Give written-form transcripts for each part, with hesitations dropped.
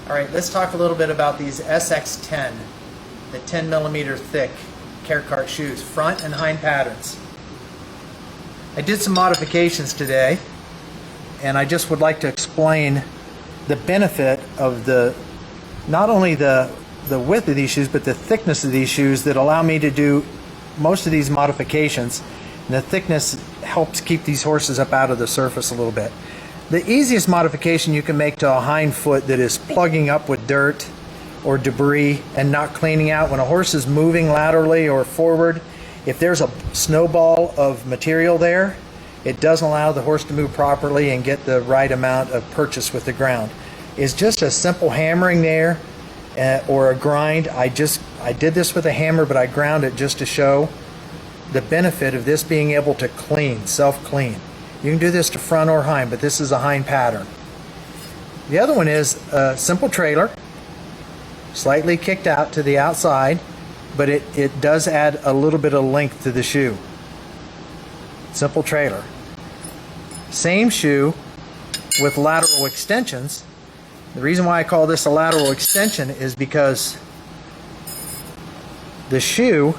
Alright, let's talk a little bit about these SX-10, the 10 millimeter thick Kerckhaert shoes, front and hind patterns. I did some modifications today, and I just would like to explain the benefit of not only the width of these shoes, but the thickness of these shoes that allow me to do most of these modifications. And the thickness helps keep these horses up out of the surface a little bit. The easiest modification you can make to a hind foot that is plugging up with dirt or debris and not cleaning out, when a horse is moving laterally or forward, if there's a snowball of material there, it doesn't allow the horse to move properly and get the right amount of purchase with the ground. It's just a simple hammering there or a grind. I did this with a hammer, but I ground it just to show the benefit of this being able to clean, self-clean. You can do this to front or hind, but this is a hind pattern. The other one is a simple trailer, slightly kicked out to the outside, but it does add a little bit of length to the shoe. Simple trailer. Same shoe with lateral extensions. The reason why I call this a lateral extension is because the shoe,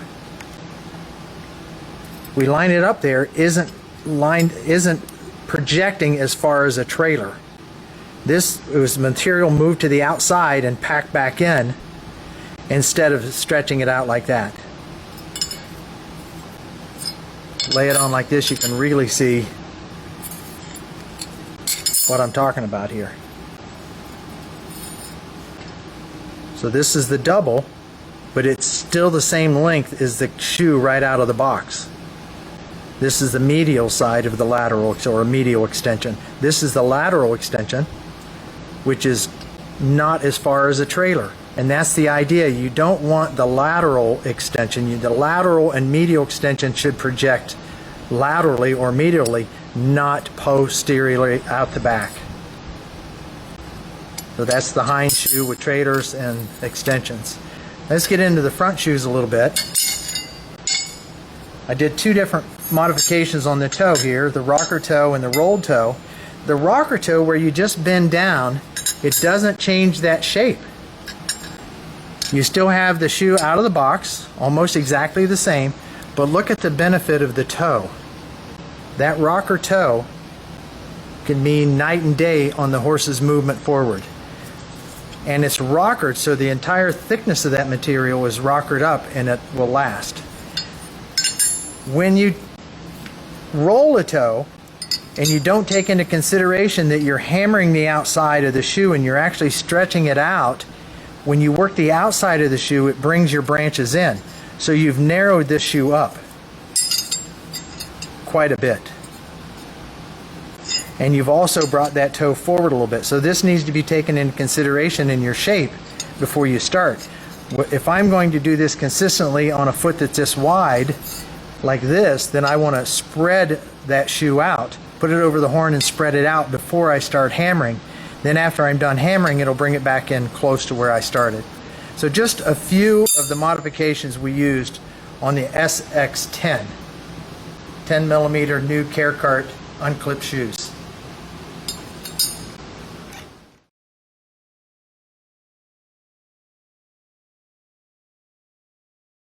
we line it up there, isn't projecting as far as a trailer. This was material moved to the outside and packed back in instead of stretching it out like that. Lay it on like this, you can really see what I'm talking about here. So this is the double, but it's still the same length as the shoe right out of the box. This is the medial side of the lateral, or a medial extension. This is the lateral extension, which is not as far as a trailer. And that's the idea. You don't want the lateral extension. The lateral and medial extension should project laterally or medially, not posteriorly out the back. So that's the hind shoe with trailers and extensions. Let's get into the front shoes a little bit. I did two different modifications on the toe here, the rocker toe and the rolled toe. The rocker toe, where you just bend down, it doesn't change that shape. You still have the shoe out of the box, almost exactly the same, but look at the benefit of the toe. That rocker toe can mean night and day on the horse's movement forward. And it's rockered, so the entire thickness of that material is rockered up and it will last. When you roll a toe and you don't take into consideration that you're hammering the outside of the shoe and you're actually stretching it out, when you work the outside of the shoe, it brings your branches in. So you've narrowed this shoe up quite a bit. And you've also brought that toe forward a little bit. So this needs to be taken into consideration in your shape before you start. If I'm going to do this consistently on a foot that's this wide, like this, then I want to spread that shoe out, put it over the horn and spread it out before I start hammering. Then after I'm done hammering, it'll bring it back in close to where I started. So just a few of the modifications we used on the SX-10, 10 millimeter new Kerckhaert Unclipped shoes.